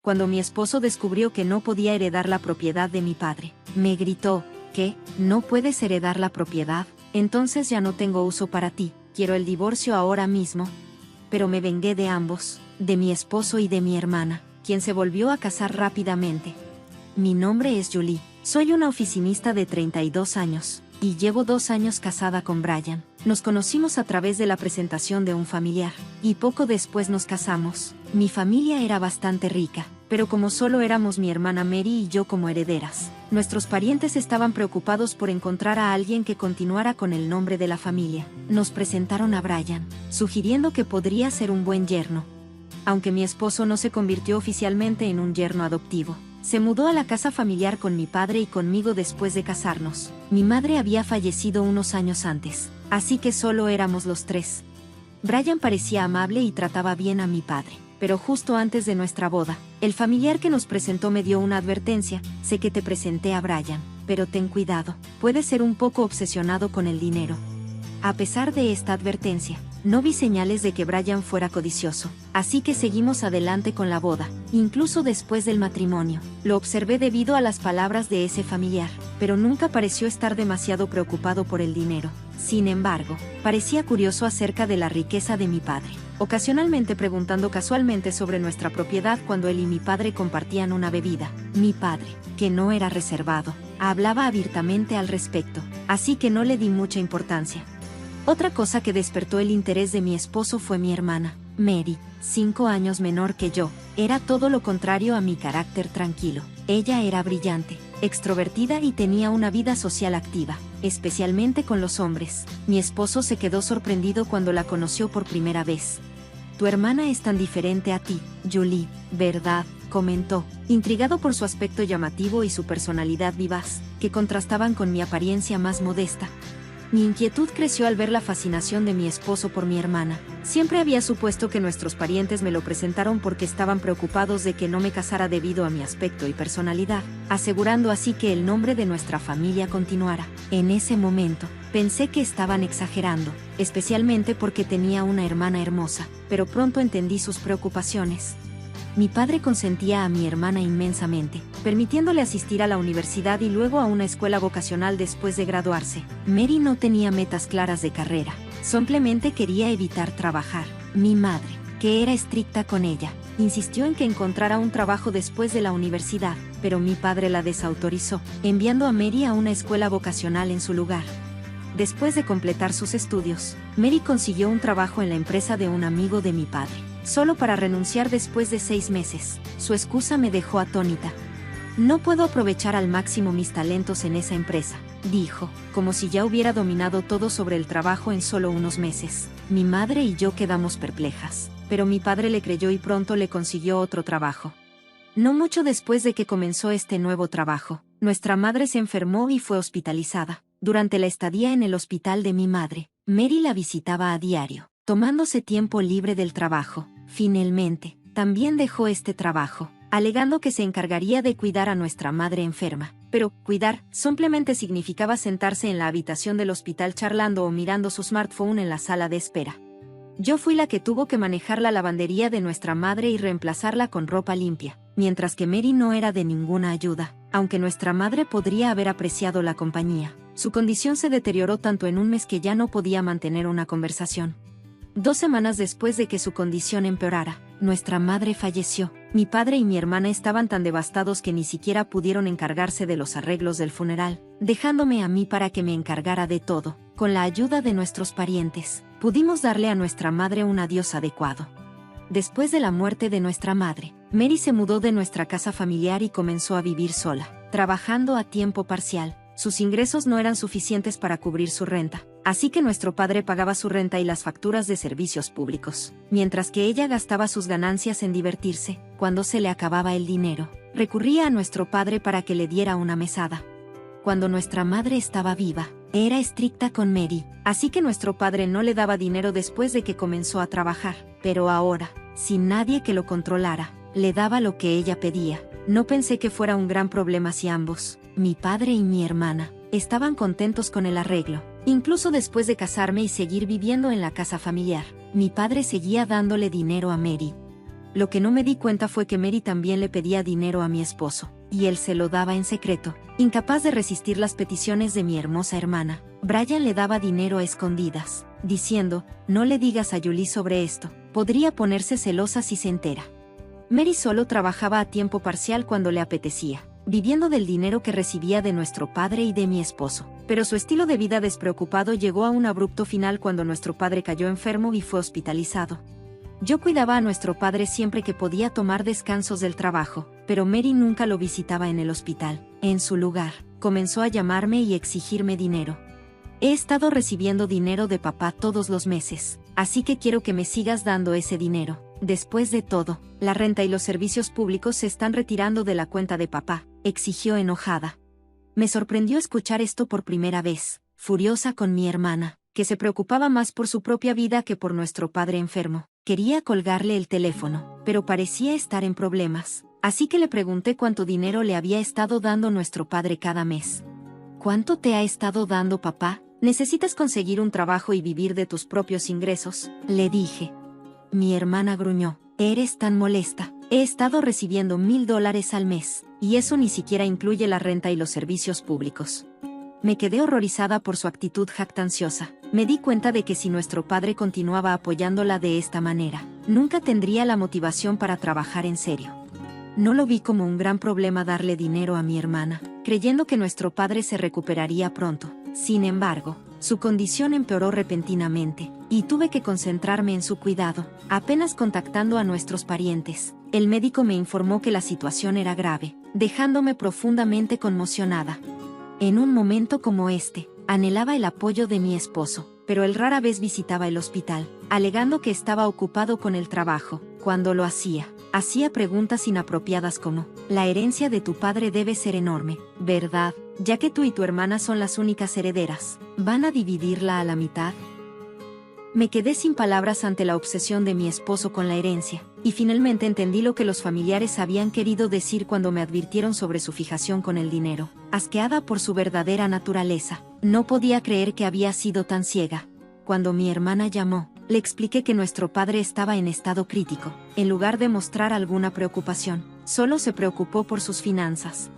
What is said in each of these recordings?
cuando mi esposo descubrió que no podía heredar la propiedad de mi padre. Me gritó: ¿qué? ¿No puedes heredar la propiedad? Entonces ya no tengo uso para ti, quiero el divorcio ahora mismo. Pero me vengué de ambos, de mi esposo y de mi hermana, quien se volvió a casar rápidamente. Mi nombre es Julie, soy una oficinista de 32 años, y llevo 2 años casada con Brian. Nos conocimos a través de la presentación de un familiar, y poco después nos casamos. Mi familia era bastante rica, pero como solo éramos mi hermana Mary y yo como herederas, nuestros parientes estaban preocupados por encontrar a alguien que continuara con el nombre de la familia. Nos presentaron a Brian, sugiriendo que podría ser un buen yerno. Aunque mi esposo no se convirtió oficialmente en un yerno adoptivo, se mudó a la casa familiar con mi padre y conmigo después de casarnos. Mi madre había fallecido unos años antes, así que solo éramos los 3. Brian parecía amable y trataba bien a mi padre, pero justo antes de nuestra boda, el familiar que nos presentó me dio una advertencia: sé que te presenté a Brian, pero ten cuidado, puede ser un poco obsesionado con el dinero. A pesar de esta advertencia, no vi señales de que Brian fuera codicioso, así que seguimos adelante con la boda, incluso después del matrimonio. Lo observé debido a las palabras de ese familiar, pero nunca pareció estar demasiado preocupado por el dinero. Sin embargo, parecía curioso acerca de la riqueza de mi padre, ocasionalmente preguntando casualmente sobre nuestra propiedad cuando él y mi padre compartían una bebida. Mi padre, que no era reservado, hablaba abiertamente al respecto, así que no le di mucha importancia. Otra cosa que despertó el interés de mi esposo fue mi hermana, Mary, 5 años menor que yo. Era todo lo contrario a mi carácter tranquilo. Ella era brillante, extrovertida y tenía una vida social activa, especialmente con los hombres. Mi esposo se quedó sorprendido cuando la conoció por primera vez. Tu hermana es tan diferente a ti, Julie, ¿verdad?, comentó, intrigado por su aspecto llamativo y su personalidad vivaz, que contrastaban con mi apariencia más modesta. Mi inquietud creció al ver la fascinación de mi esposo por mi hermana. Siempre había supuesto que nuestros parientes me lo presentaron porque estaban preocupados de que no me casara debido a mi aspecto y personalidad, asegurando así que el nombre de nuestra familia continuara. En ese momento, pensé que estaban exagerando, especialmente porque tenía una hermana hermosa, pero pronto entendí sus preocupaciones. Mi padre consentía a mi hermana inmensamente, permitiéndole asistir a la universidad y luego a una escuela vocacional después de graduarse. Mary no tenía metas claras de carrera, simplemente quería evitar trabajar. Mi madre, que era estricta con ella, insistió en que encontrara un trabajo después de la universidad, pero mi padre la desautorizó, enviando a Mary a una escuela vocacional en su lugar. Después de completar sus estudios, Mary consiguió un trabajo en la empresa de un amigo de mi padre, solo para renunciar después de 6 meses. Su excusa me dejó atónita. No puedo aprovechar al máximo mis talentos en esa empresa, dijo, como si ya hubiera dominado todo sobre el trabajo en solo unos meses. Mi madre y yo quedamos perplejas, pero mi padre le creyó y pronto le consiguió otro trabajo. No mucho después de que comenzó este nuevo trabajo, nuestra madre se enfermó y fue hospitalizada. Durante la estadía en el hospital de mi madre, Mary la visitaba a diario, tomándose tiempo libre del trabajo. Finalmente, también dejó este trabajo, alegando que se encargaría de cuidar a nuestra madre enferma. Pero, cuidar, simplemente significaba sentarse en la habitación del hospital charlando o mirando su smartphone en la sala de espera. Yo fui la que tuvo que manejar la lavandería de nuestra madre y reemplazarla con ropa limpia, mientras que Mary no era de ninguna ayuda. Aunque nuestra madre podría haber apreciado la compañía, su condición se deterioró tanto en un mes que ya no podía mantener una conversación. 2 semanas después de que su condición empeorara, nuestra madre falleció. Mi padre y mi hermana estaban tan devastados que ni siquiera pudieron encargarse de los arreglos del funeral, dejándome a mí para que me encargara de todo. Con la ayuda de nuestros parientes, pudimos darle a nuestra madre un adiós adecuado. Después de la muerte de nuestra madre, Mary se mudó de nuestra casa familiar y comenzó a vivir sola, trabajando a tiempo parcial. Sus ingresos no eran suficientes para cubrir su renta, así que nuestro padre pagaba su renta y las facturas de servicios públicos, mientras que ella gastaba sus ganancias en divertirse. Cuando se le acababa el dinero, recurría a nuestro padre para que le diera una mesada. Cuando nuestra madre estaba viva, era estricta con Mary, así que nuestro padre no le daba dinero después de que comenzó a trabajar, pero ahora, sin nadie que lo controlara, le daba lo que ella pedía. No pensé que fuera un gran problema si ambos, mi padre y mi hermana, estaban contentos con el arreglo. Incluso después de casarme y seguir viviendo en la casa familiar, mi padre seguía dándole dinero a Mary. Lo que no me di cuenta fue que Mary también le pedía dinero a mi esposo, y él se lo daba en secreto. Incapaz de resistir las peticiones de mi hermosa hermana, Brian le daba dinero a escondidas, diciendo, no le digas a Julie sobre esto, podría ponerse celosa si se entera. Mary solo trabajaba a tiempo parcial cuando le apetecía, viviendo del dinero que recibía de nuestro padre y de mi esposo. Pero su estilo de vida despreocupado llegó a un abrupto final cuando nuestro padre cayó enfermo y fue hospitalizado. Yo cuidaba a nuestro padre siempre que podía tomar descansos del trabajo, pero Mary nunca lo visitaba en el hospital. En su lugar, comenzó a llamarme y exigirme dinero. He estado recibiendo dinero de papá todos los meses, así que quiero que me sigas dando ese dinero. Después de todo, la renta y los servicios públicos se están retirando de la cuenta de papá, exigió enojada. Me sorprendió escuchar esto por primera vez, furiosa con mi hermana, que se preocupaba más por su propia vida que por nuestro padre enfermo. Quería colgarle el teléfono, pero parecía estar en problemas, así que le pregunté cuánto dinero le había estado dando nuestro padre cada mes. ¿Cuánto te ha estado dando papá? ¿Necesitas conseguir un trabajo y vivir de tus propios ingresos?, le dije. Mi hermana gruñó. Eres tan molesta. He estado recibiendo $1000 al mes, y eso ni siquiera incluye la renta y los servicios públicos. Me quedé horrorizada por su actitud jactanciosa. Me di cuenta de que si nuestro padre continuaba apoyándola de esta manera, nunca tendría la motivación para trabajar en serio. No lo vi como un gran problema darle dinero a mi hermana, creyendo que nuestro padre se recuperaría pronto. Sin embargo, su condición empeoró repentinamente, y tuve que concentrarme en su cuidado, apenas contactando a nuestros parientes. El médico me informó que la situación era grave, dejándome profundamente conmocionada. En un momento como este, anhelaba el apoyo de mi esposo, pero él rara vez visitaba el hospital, alegando que estaba ocupado con el trabajo. Cuando lo hacía preguntas inapropiadas como, la herencia de tu padre debe ser enorme, ¿verdad? Ya que tú y tu hermana son las únicas herederas, ¿van a dividirla a la mitad? Me quedé sin palabras ante la obsesión de mi esposo con la herencia, y finalmente entendí lo que los familiares habían querido decir cuando me advirtieron sobre su fijación con el dinero. Asqueada por su verdadera naturaleza, no podía creer que había sido tan ciega. Cuando mi hermana llamó, le expliqué que nuestro padre estaba en estado crítico. En lugar de mostrar alguna preocupación, solo se preocupó por sus finanzas.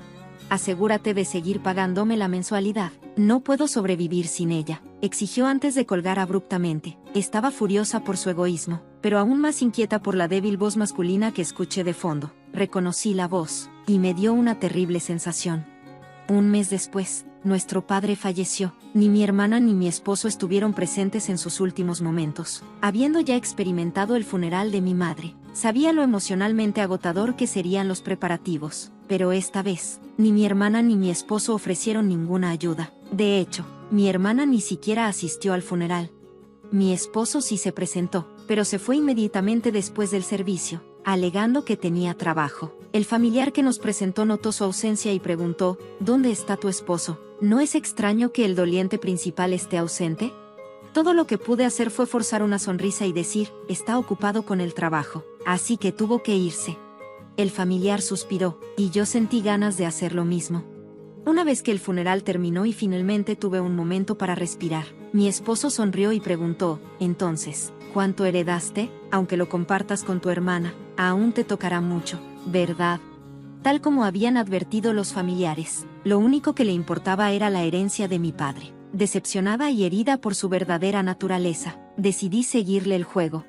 Asegúrate de seguir pagándome la mensualidad. No puedo sobrevivir sin ella, exigió antes de colgar abruptamente. Estaba furiosa por su egoísmo, pero aún más inquieta por la débil voz masculina que escuché de fondo. Reconocí la voz, y me dio una terrible sensación. Un mes después, nuestro padre falleció. Ni mi hermana ni mi esposo estuvieron presentes en sus últimos momentos. Habiendo ya experimentado el funeral de mi madre, sabía lo emocionalmente agotador que serían los preparativos. Pero esta vez, ni mi hermana ni mi esposo ofrecieron ninguna ayuda. De hecho, mi hermana ni siquiera asistió al funeral. Mi esposo sí se presentó, pero se fue inmediatamente después del servicio, alegando que tenía trabajo. El familiar que nos presentó notó su ausencia y preguntó, ¿dónde está tu esposo? ¿No es extraño que el doliente principal esté ausente? Todo lo que pude hacer fue forzar una sonrisa y decir, está ocupado con el trabajo, así que tuvo que irse. El familiar suspiró, y yo sentí ganas de hacer lo mismo. Una vez que el funeral terminó y finalmente tuve un momento para respirar, mi esposo sonrió y preguntó, entonces, ¿cuánto heredaste? Aunque lo compartas con tu hermana, aún te tocará mucho, ¿verdad? Tal como habían advertido los familiares, lo único que le importaba era la herencia de mi padre. Decepcionada y herida por su verdadera naturaleza, decidí seguirle el juego.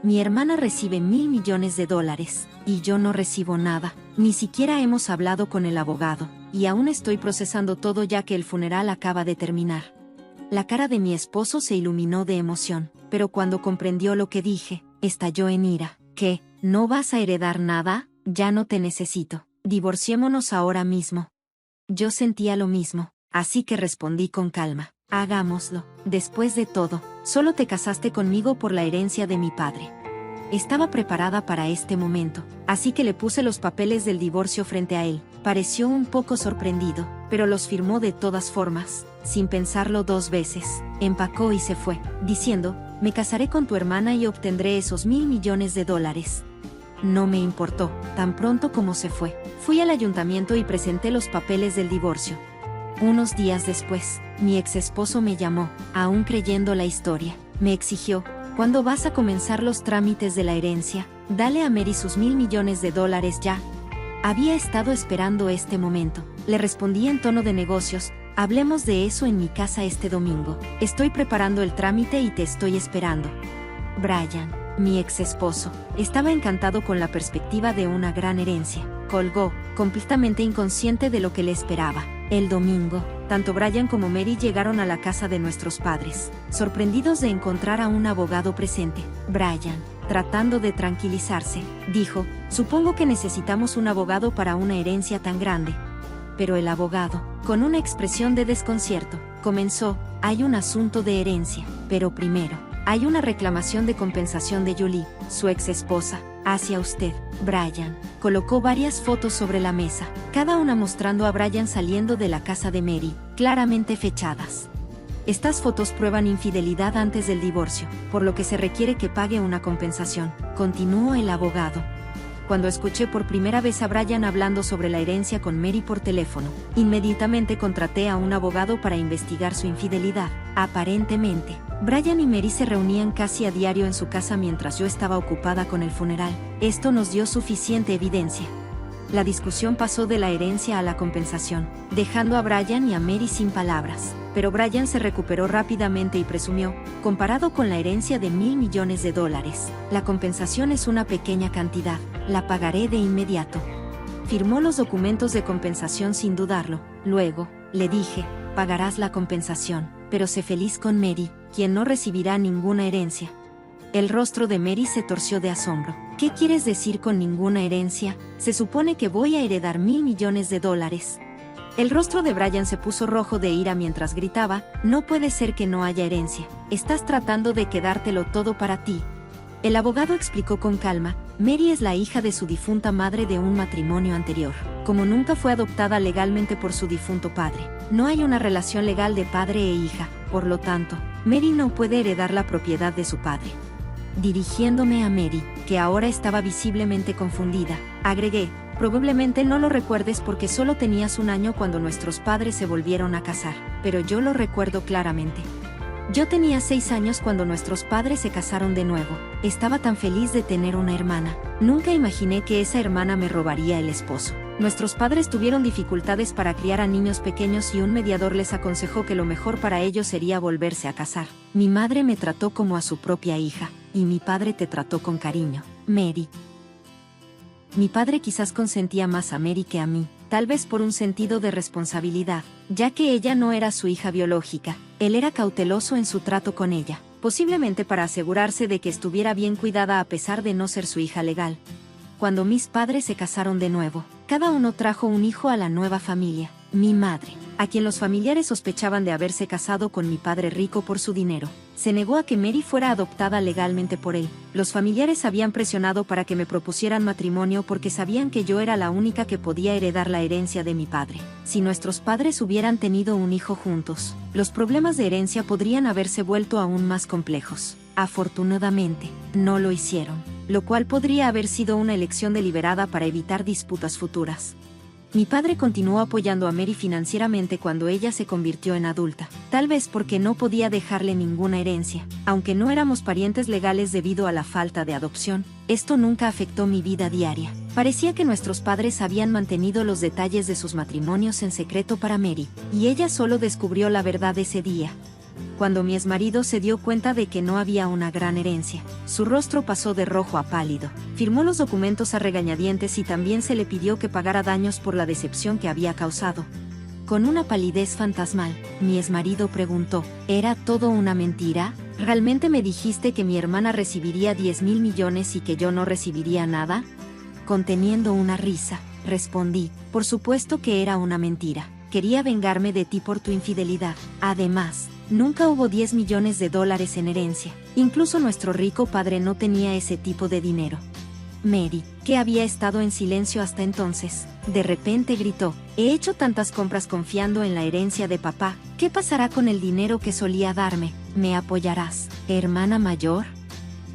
Mi hermana recibe $1,000 millones, y yo no recibo nada. Ni siquiera hemos hablado con el abogado, y aún estoy procesando todo ya que el funeral acaba de terminar. La cara de mi esposo se iluminó de emoción, pero cuando comprendió lo que dije, estalló en ira. ¿Qué? ¿No vas a heredar nada? Ya no te necesito. Divorciémonos ahora mismo. Yo sentía lo mismo, así que respondí con calma. Hagámoslo. Después de todo, solo te casaste conmigo por la herencia de mi padre. Estaba preparada para este momento, así que le puse los papeles del divorcio frente a él. Pareció un poco sorprendido, pero los firmó de todas formas, sin pensarlo 2 veces. Empacó y se fue, diciendo, me casaré con tu hermana y obtendré esos $1,000 millones. No me importó, tan pronto como se fue. Fui al ayuntamiento y presenté los papeles del divorcio. Unos días después, mi ex esposo me llamó, aún creyendo la historia. Me exigió, ¿cuándo vas a comenzar los trámites de la herencia? Dale a Mary sus $1.000 millones ya. Había estado esperando este momento. Le respondí en tono de negocios: hablemos de eso en mi casa este domingo. Estoy preparando el trámite y te estoy esperando. Brian, mi ex esposo, estaba encantado con la perspectiva de una gran herencia. Colgó, completamente inconsciente de lo que le esperaba. El domingo, tanto Brian como Mary llegaron a la casa de nuestros padres, sorprendidos de encontrar a un abogado presente. Brian, tratando de tranquilizarse, dijo: supongo que necesitamos un abogado para una herencia tan grande. Pero el abogado, con una expresión de desconcierto, comenzó: hay un asunto de herencia, pero primero, hay una reclamación de compensación de Julie, su ex esposa, hacia usted. Brian colocó varias fotos sobre la mesa, cada una mostrando a Brian saliendo de la casa de Mary, claramente fechadas. Estas fotos prueban infidelidad antes del divorcio, por lo que se requiere que pague una compensación, continuó el abogado. Cuando escuché por primera vez a Brian hablando sobre la herencia con Mary por teléfono, inmediatamente contraté a un abogado para investigar su infidelidad. Aparentemente, Brian y Mary se reunían casi a diario en su casa mientras yo estaba ocupada con el funeral. Esto nos dio suficiente evidencia. La discusión pasó de la herencia a la compensación, dejando a Brian y a Mary sin palabras. Pero Brian se recuperó rápidamente y presumió: comparado con la herencia de $1.000 millones, la compensación es una pequeña cantidad, la pagaré de inmediato. Firmó los documentos de compensación sin dudarlo. Luego, le dije: pagarás la compensación, pero sé feliz con Mary, quien no recibirá ninguna herencia. El rostro de Mary se torció de asombro. ¿Qué quieres decir con ninguna herencia? Se supone que voy a heredar $1.000 millones. El rostro de Brian se puso rojo de ira mientras gritaba: no puede ser que no haya herencia. Estás tratando de quedártelo todo para ti. El abogado explicó con calma: Mary es la hija de su difunta madre de un matrimonio anterior. Como nunca fue adoptada legalmente por su difunto padre, no hay una relación legal de padre e hija. Por lo tanto, Mary no puede heredar la propiedad de su padre. Dirigiéndome a Mary, que ahora estaba visiblemente confundida, agregué: probablemente no lo recuerdes porque solo tenías 1 año cuando nuestros padres se volvieron a casar, pero yo lo recuerdo claramente. Yo tenía 6 años cuando nuestros padres se casaron de nuevo. Estaba tan feliz de tener una hermana. Nunca imaginé que esa hermana me robaría el esposo. Nuestros padres tuvieron dificultades para criar a niños pequeños y un mediador les aconsejó que lo mejor para ellos sería volverse a casar. Mi madre me trató como a su propia hija, y mi padre te trató con cariño, Mary. Mi padre quizás consentía más a Mary que a mí, tal vez por un sentido de responsabilidad, ya que ella no era su hija biológica. Él era cauteloso en su trato con ella, posiblemente para asegurarse de que estuviera bien cuidada a pesar de no ser su hija legal. Cuando mis padres se casaron de nuevo, cada uno trajo un hijo a la nueva familia. Mi madre, a quien los familiares sospechaban de haberse casado con mi padre rico por su dinero, se negó a que Mary fuera adoptada legalmente por él. Los familiares habían presionado para que me propusieran matrimonio porque sabían que yo era la única que podía heredar la herencia de mi padre. Si nuestros padres hubieran tenido un hijo juntos, los problemas de herencia podrían haberse vuelto aún más complejos. Afortunadamente, no lo hicieron, lo cual podría haber sido una elección deliberada para evitar disputas futuras. Mi padre continuó apoyando a Mary financieramente cuando ella se convirtió en adulta, tal vez porque no podía dejarle ninguna herencia. Aunque no éramos parientes legales debido a la falta de adopción, esto nunca afectó mi vida diaria. Parecía que nuestros padres habían mantenido los detalles de sus matrimonios en secreto para Mary, y ella solo descubrió la verdad ese día. Cuando mi exmarido se dio cuenta de que no había una gran herencia, su rostro pasó de rojo a pálido. Firmó los documentos a regañadientes y también se le pidió que pagara daños por la decepción que había causado. Con una palidez fantasmal, mi exmarido preguntó: ¿era todo una mentira? ¿Realmente me dijiste que mi hermana recibiría 10,000 millones y que yo no recibiría nada? Conteniendo una risa, respondí: por supuesto que era una mentira. Quería vengarme de ti por tu infidelidad. Además, nunca hubo 10 millones de dólares en herencia. Incluso nuestro rico padre no tenía ese tipo de dinero. Mary, que había estado en silencio hasta entonces, de repente gritó: he hecho tantas compras confiando en la herencia de papá. ¿Qué pasará con el dinero que solía darme? ¿Me apoyarás, hermana mayor?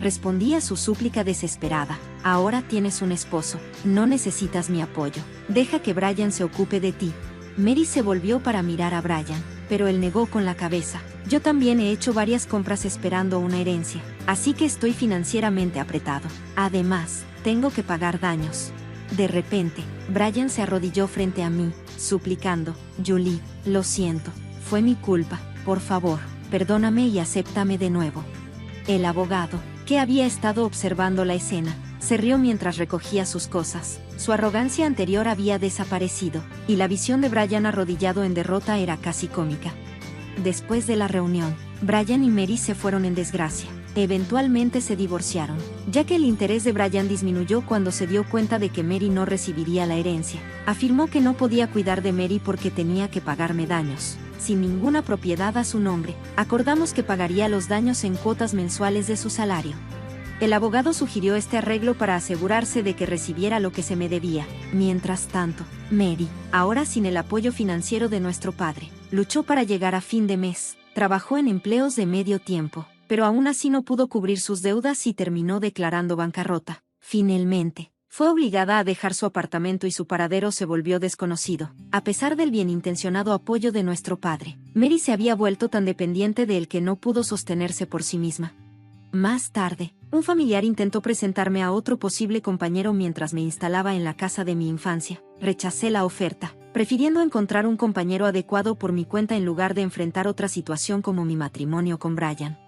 Respondí a su súplica desesperada: ahora tienes un esposo, no necesitas mi apoyo. Deja que Brian se ocupe de ti. Mary se volvió para mirar a Brian. pero él negó con la cabeza. Yo también he hecho varias compras esperando una herencia, así que estoy financieramente apretado. Además, tengo que pagar daños. De repente, Brian se arrodilló frente a mí, suplicando, Julie, lo siento, fue mi culpa, por favor, perdóname y acéptame de nuevo. El abogado, que había estado observando la escena, se rió mientras recogía sus cosas. Su arrogancia anterior había desaparecido, y la visión de Brian arrodillado en derrota era casi cómica. Después de la reunión, Brian y Mary se fueron en desgracia. Eventualmente se divorciaron, ya que el interés de Brian disminuyó cuando se dio cuenta de que Mary no recibiría la herencia. Afirmó que no podía cuidar de Mary porque tenía que pagarme daños. Sin ninguna propiedad a su nombre, acordamos que pagaría los daños en cuotas mensuales de su salario. El abogado sugirió este arreglo para asegurarse de que recibiera lo que se me debía. Mientras tanto, Mary, ahora sin el apoyo financiero de nuestro padre, luchó para llegar a fin de mes. Trabajó en empleos de medio tiempo, pero aún así no pudo cubrir sus deudas y terminó declarando bancarrota. Finalmente, fue obligada a dejar su apartamento y su paradero se volvió desconocido. A pesar del bienintencionado apoyo de nuestro padre, Mary se había vuelto tan dependiente de él que no pudo sostenerse por sí misma. Más tarde, un familiar intentó presentarme a otro posible compañero mientras me instalaba en la casa de mi infancia. Rechacé la oferta, prefiriendo encontrar un compañero adecuado por mi cuenta en lugar de enfrentar otra situación como mi matrimonio con Brian.